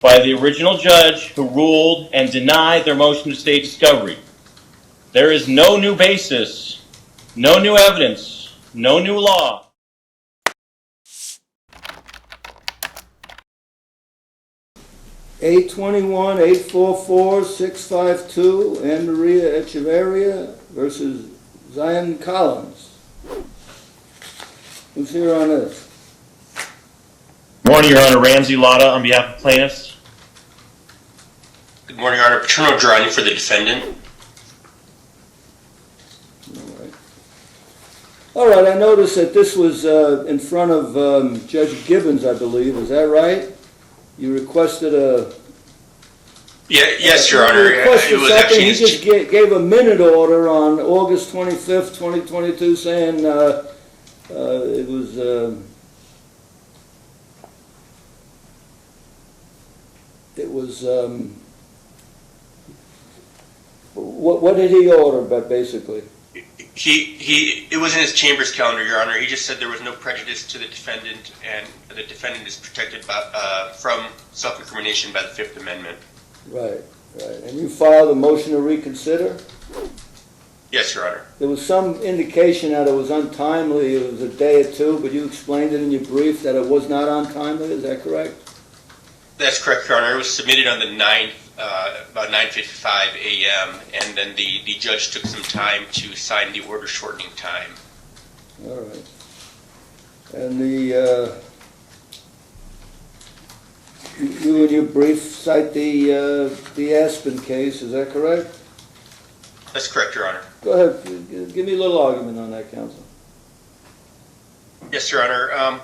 by the original judge who ruled and denied their motion to stay discovery. There is no new basis, no new evidence, no new law. A21-844-652, Anne Maria Echevarria versus Zaon Collins. Who's here on this? Morning, Your Honor. Ramzy Ladah on behalf of plaintiffs. Good morning, Your Honor. Paterno Jurani for the defendant. All right, I noticed that this was in front of Judge Gibbons, I believe. Is that right? You requested a... Yes, Your Honor. It was actually... He just gave a minute order on August 25th, 2022, saying it was... what did he order, but basically? It was in his chamber's calendar, Your Honor. He just said there was no prejudice to the defendant, and the defendant is protected from self-incrimination by the Fifth Amendment. Right. And you filed a motion to reconsider? Yes, Your Honor. There was some indication that it was untimely. It was a day or two, but you explained it in your brief that it was not untimely. Is that correct? That's correct, Your Honor. It was submitted on the 9th, about 9:55 a.m., and then the judge took some time to sign the order shortening time. All right. And you in your brief cite the Aspen case. Is that correct? That's correct, Your Honor. Go ahead. Give me a little argument on that, counsel. Yes, Your Honor.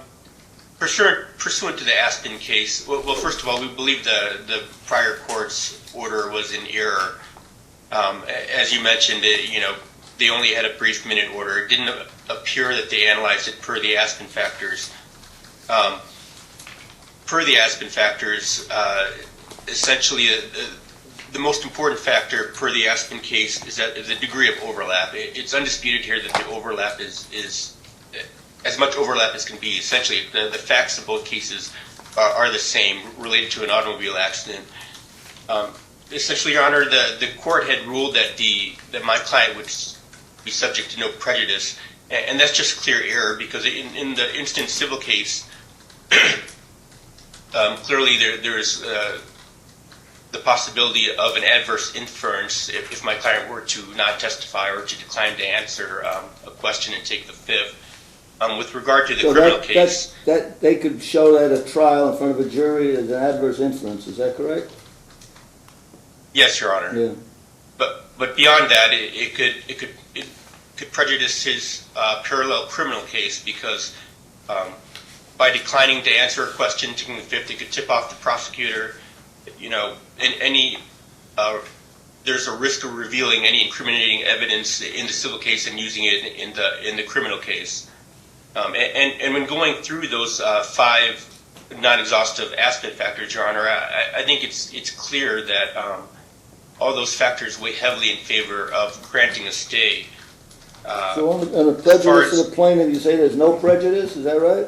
Pursuant to the Aspen case, well, first of all, we believe the prior court's order was in error. As you mentioned, they only had a brief minute order. It didn't appear that they analyzed it per the Aspen factors. Per the Aspen factors, essentially the most important factor per the Aspen case is the degree of overlap. It's undisputed here that the overlap is as much overlap as can be. Essentially, the facts of both cases are the same, related to an automobile accident. Essentially, Your Honor, the court had ruled that my client would be subject to no prejudice, and that's just clear error, because in the instant civil case, clearly there's the possibility of an adverse inference if my client were to not testify or to decline to answer a question and take the fifth. With regard to the criminal case... that they could show that at trial in front of a jury as an adverse inference, is that correct? Yes, Your Honor. Yeah. But beyond that, it could prejudice his parallel criminal case, because by declining to answer a question, taking the fifth, it could tip off the prosecutor. There's a risk of revealing any incriminating evidence in the civil case and using it in the criminal case. And when going through those 5 non-exhaustive Aspen factors, Your Honor, I think it's clear that all those factors weigh heavily in favor of granting a stay. So on the prejudice of the plaintiff, you say there's no prejudice, is that right?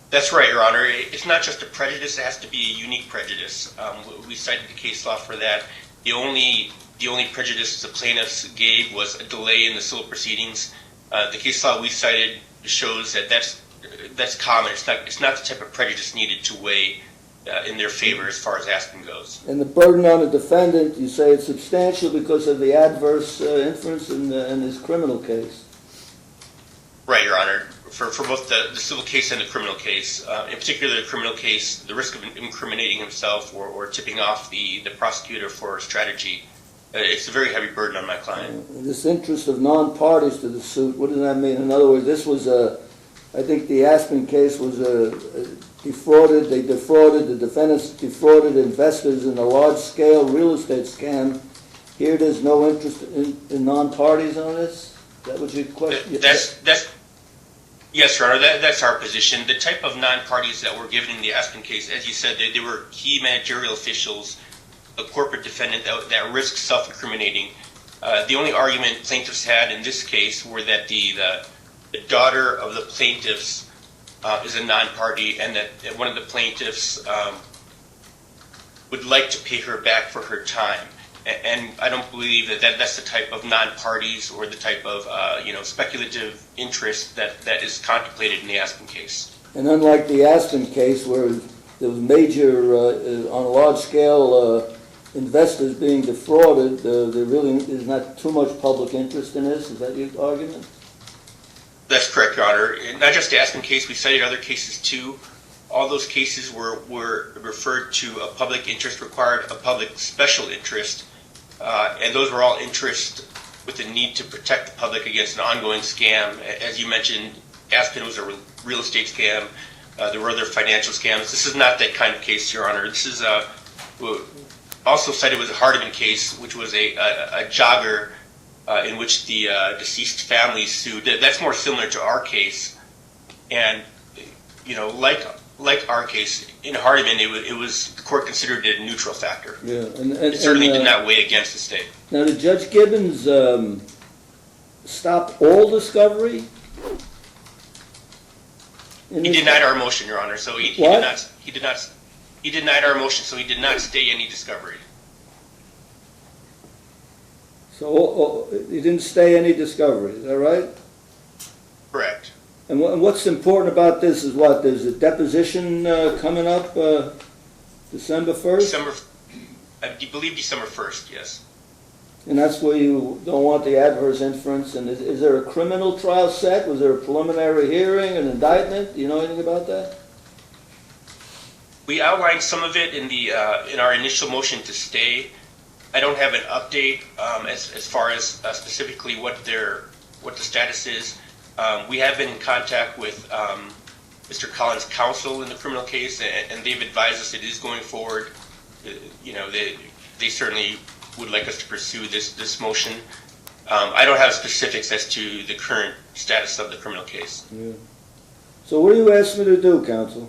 That's right, Your Honor. It's not just a prejudice, it has to be a unique prejudice. We cited the case law for that. The only prejudice the plaintiffs gave was a delay in the civil proceedings. The case law we cited shows that that's common. It's not the type of prejudice needed to weigh in their favor as far as Aspen goes. And the burden on the defendant, you say it's substantial because of the adverse inference in his criminal case. Right, Your Honor. For both the civil case and the criminal case, in particular the criminal case, the risk of incriminating himself or tipping off the prosecutor for a strategy, it's a very heavy burden on my client. This interest of non-parties to the suit, what does that mean? In other words, this was I think the Aspen case was the defendants defrauded investors in a large-scale real estate scam. Here there's no interest in non-parties on this? Is that what your question? Yes, Your Honor, that's our position. The type of non-parties that were given in the Aspen case, as you said, they were key managerial officials, a corporate defendant that risked self-incriminating. The only argument plaintiffs had in this case were that the daughter of the plaintiffs is a non-party, and that one of the plaintiffs would like to pay her back for her time. And I don't believe that's the type of non-parties or the type of speculative interest that is contemplated in the Aspen case. And unlike the Aspen case where there was major, on a large scale, investors being defrauded, there really is not too much public interest in this. Is that your argument? That's correct, Your Honor. Not just the Aspen case, we cited other cases too. All those cases were referred to a public interest required a public special interest, and those were all interest with the need to protect the public against an ongoing scam. As you mentioned, Aspen was a real estate scam. There were other financial scams. This is not that kind of case, Your Honor. This is also cited was a Hardiman case, which was a jogger in which the deceased family sued. That's more similar to our case, and like our case in Hardiman, it was the court considered it a neutral factor. Yeah, it certainly did not weigh against the state. Now, did Judge Gibbons stop all discovery? He denied our motion, Your Honor. So he denied our motion, so he did not stay any discovery. So he didn't stay any discovery, is that right? Correct. And what's important about this is what? There's a deposition coming up December 1st? I believe December 1st, yes. And that's where you don't want the adverse inference. And is there a criminal trial set? Was there a preliminary hearing, an indictment? Do you know anything about that? We outlined some of it in our initial motion to stay. I don't have an update as far as specifically what the status is. We have been in contact with Mr. Collins' counsel in the criminal case, and they've advised us it is going forward. They certainly would like us to pursue this motion. I don't have specifics as to the current status of the criminal case. Yeah. So what do you ask me to do, counsel?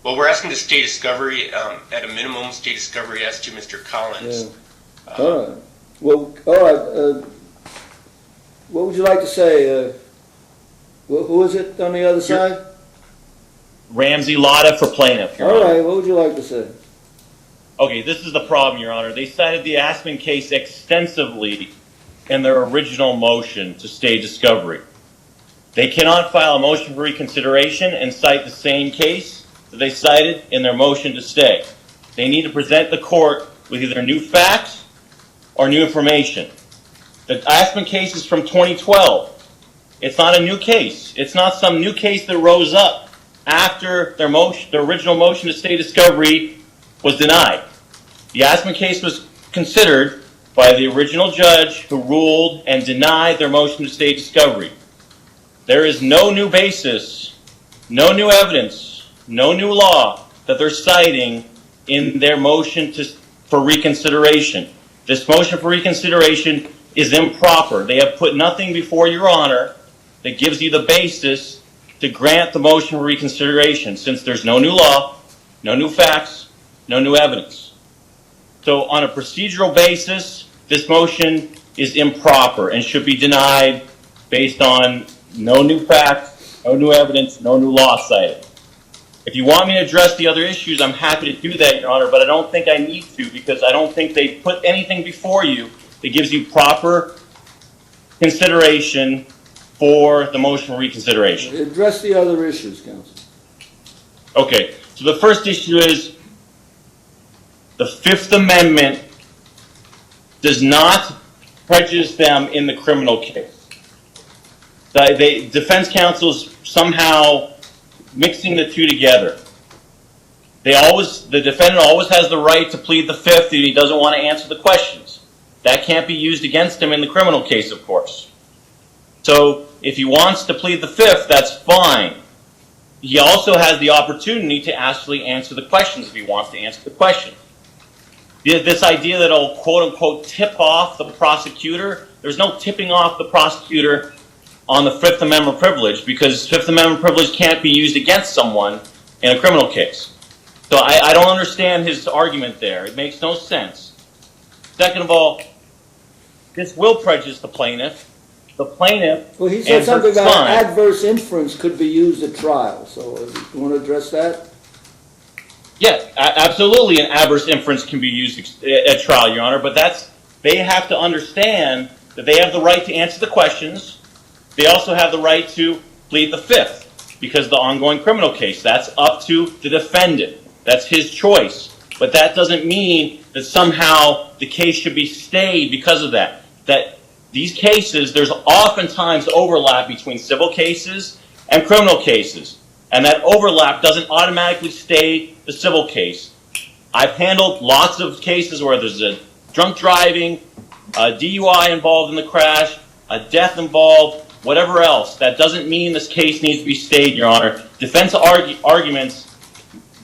Well, we're asking to stay discovery, at a minimum, stay discovery as to Mr. Collins. Yeah. All right. Well, all right. What would you like to say? Who is it on the other side? Ramzy Ladah for Plaintiff, Your All Honor. right. What would you like to say? Okay, this is the problem, Your Honor. They cited the Aspen case extensively in their original motion to stay discovery. They cannot file a motion for reconsideration and cite the same case that they cited in their motion to stay. They need to present the court with either new facts or new information. The Aspen case is from 2012. It's not a new case. It's not some new case that rose up after their original motion to stay discovery was denied. The Aspen case was considered by the original judge who ruled and denied their motion to stay discovery. There is no new basis, no new evidence, no new law that they're citing in their motion for reconsideration. This motion for reconsideration is improper. They have put nothing before Your Honor that gives you the basis to grant the motion for reconsideration, since there's no new law, no new facts, no new evidence. So on a procedural basis, this motion is improper and should be denied based on no new facts, no new evidence, no new law cited. If you want me to address the other issues, I'm happy to do that, Your Honor, but I don't think I need to, because I don't think they put anything before you that gives you proper consideration for the motion for reconsideration. Address the other issues, counsel. Okay, so the first issue is the Fifth Amendment does not prejudice them in the criminal case. The defense counsel's somehow mixing the two together. The defendant always has the right to plead the Fifth if he doesn't want to answer the questions. That can't be used against him in the criminal case, of course. So if he wants to plead the Fifth, that's fine. He also has the opportunity to actually answer the questions if he wants to answer the question. This idea that it'll quote-unquote tip off the prosecutor, there's no tipping off the prosecutor on the Fifth Amendment privilege, because Fifth Amendment privilege can't be used against someone in a criminal case. So I don't understand his argument there. It makes no sense. Second of all, this will prejudice the plaintiff. The plaintiff Well, he said and something her about son. adverse inference could be used at trial. So you want to address that? Yeah, absolutely an adverse inference can be used at trial, Your Honor, but they have to understand that they have the right to answer the questions. They also have the right to plead the fifth because the ongoing criminal case, that's up to the defendant. That's his choice. But that doesn't mean that somehow the case should be stayed because of that. That these cases, there's oftentimes overlap between civil cases and criminal cases. And that overlap doesn't automatically stay the civil case. I've handled lots of cases where there's a drunk driving, a DUI involved in the crash, a death involved, whatever else. That doesn't mean this case needs to be stayed, Your Honor. Defense arguments,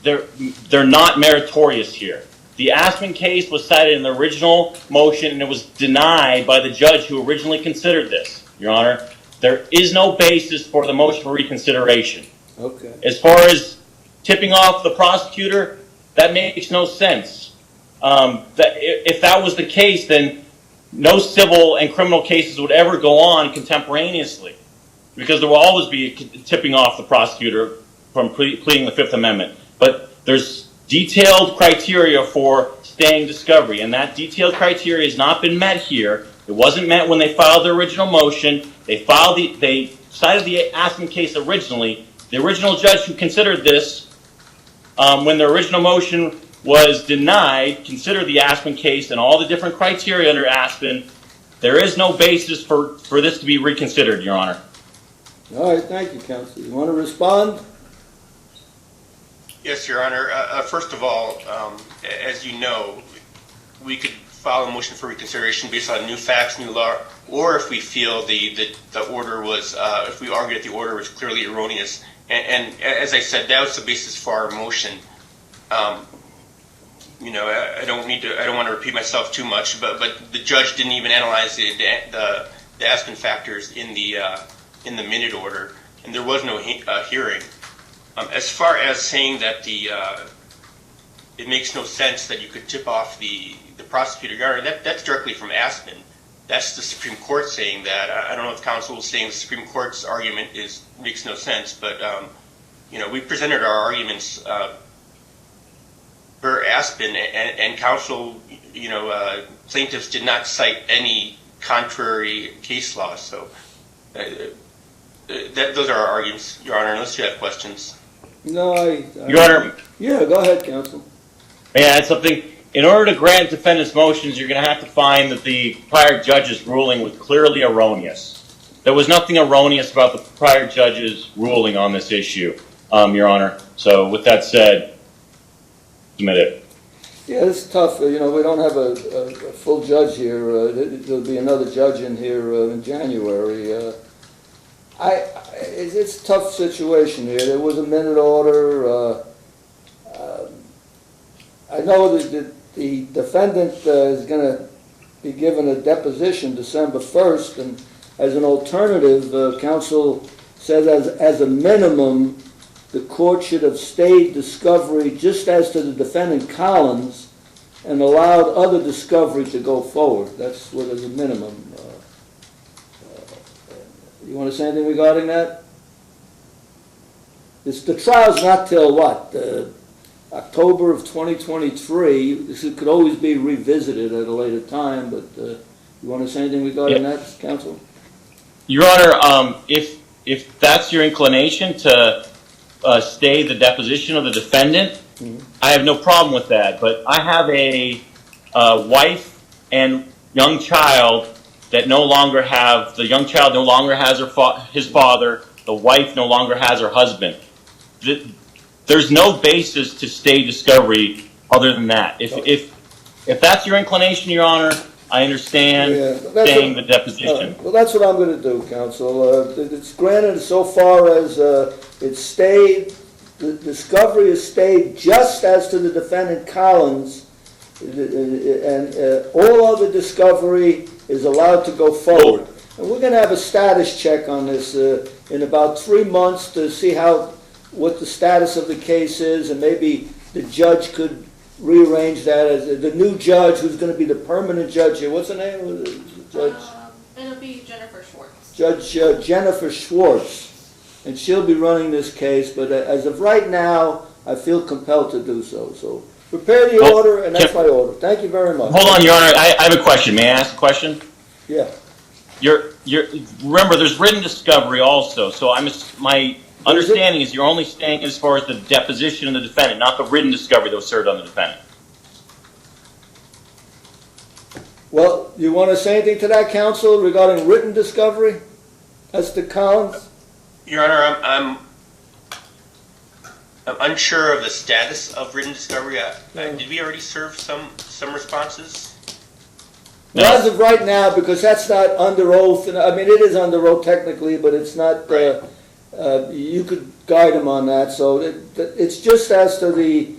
they're not meritorious here. The Aspen case was cited in the original motion and it was denied by the judge who originally considered this, Your Honor. There is no basis for the motion for reconsideration. Okay. As far as tipping off the prosecutor, that makes no sense. If that was the case, then no civil and criminal cases would ever go on contemporaneously because there will always be tipping off the prosecutor from pleading the Fifth Amendment. But there's detailed criteria for staying discovery, and that detailed criteria has not been met here. It wasn't met when they filed their original motion. They cited the Aspen case originally. The original judge who considered this, when the original motion was denied, considered the Aspen case and all the different criteria under Aspen. There is no basis for this to be reconsidered, Your Honor. All right, thank you, counsel. You want to respond? Yes, Your Honor. First of all, as you know, we could file a motion for reconsideration based on new facts, new law, or if we feel the order was, if we argue that the order was clearly erroneous. And as I said, that was the basis for our motion. You know, I don't want to repeat myself too much, but the judge didn't even analyze the Aspen factors in the minute order, and there was no hearing. As far as saying that it makes no sense that you could tip off the prosecutor, Your Honor, that's directly from Aspen. That's the Supreme Court saying that. I don't know if counsel is saying the Supreme Court's argument makes no sense, but you know, we presented our arguments for Aspen, and counsel, you know, plaintiffs did not cite any contrary case law. So those are our arguments, Your Honor, unless you have questions. No, Your Honor. Yeah, go ahead, counsel. May I add something? In order to grant defendant's motions, you're going to have to find that the prior judge's ruling was clearly erroneous. There was nothing erroneous about the prior judge's ruling on this issue, Your Honor. So with that said, submit it. Yeah, it's tough. You know, we don't have a full judge here. There'll be another judge in here in January. It's a tough situation here. There was a minute order. I know that the defendant is going to be given a deposition December 1st, and as an alternative, counsel says as a minimum, the court should have stayed discovery just as to the defendant Collins and allowed other discovery to go forward. That's what is a minimum. You want to say anything regarding that? The trial's not till what? October of 2023. This could always be revisited at a later time, but you want to say anything regarding that, counsel? Your Honor, if that's your inclination to stay the deposition of the defendant, I have no problem with that. But I have a wife and young child that no longer have, the young child no longer has his father, the wife no longer has her husband. There's no basis to stay discovery other than that. If that's your inclination, Your Honor, I understand staying the deposition. Well, that's what I'm going to do, counsel. It's granted so far as it's stayed, the discovery is stayed just as to the defendant Collins, and all other discovery is allowed to go forward. And we're going to have a status check on this in about 3 months to see what the status of the case is, and maybe the judge could rearrange that as the new judge who's going to be the permanent judge here. What's the name of the judge? It'll be Jennifer Schwartz. Judge Jennifer Schwartz, and she'll be running this case. But as of right now, I feel compelled to do so. So prepare the Well, order, and that's my order. Thank you very much. Hold on, Your Honor, I have a question. May I ask a question? Yeah. Remember, there's written discovery also, so my understanding is you're only staying as far as the deposition of the defendant, not the written discovery that was served on the defendant. Well, you want to say anything to that, counsel, regarding written discovery? That's the Collins? Your Honor, I'm unsure of the status of written discovery. Did we already serve some responses? No. As of right now, because that's not under oath, and I mean, it is under oath technically, but it's not, Right. you could guide them on that, so it's just as to the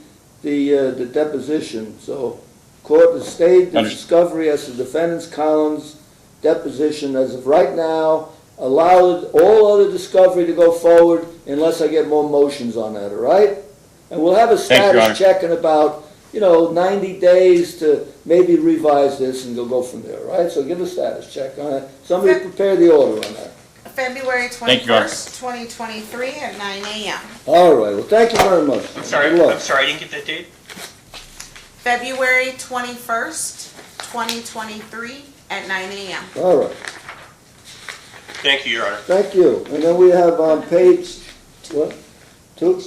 deposition, so court has stayed the discovery as to defendant's Collins deposition as of right now, allowed all other discovery to go forward unless I get more motions on that, all right? And we'll have a Thank you, Your Honor. status check in about, 90 days to maybe revise this and go from there, all right? So give a status check on it. Somebody prepare the order on that. February Thank you, Your Honor. 21st, 2023 at 9 a.m. All right, well, thank you very much. I'm sorry, Good luck. I didn't get that date. February 21st, 2023 at 9 a.m. All right, Thank you, Your Honor. thank you. And then we have on page, what, 2?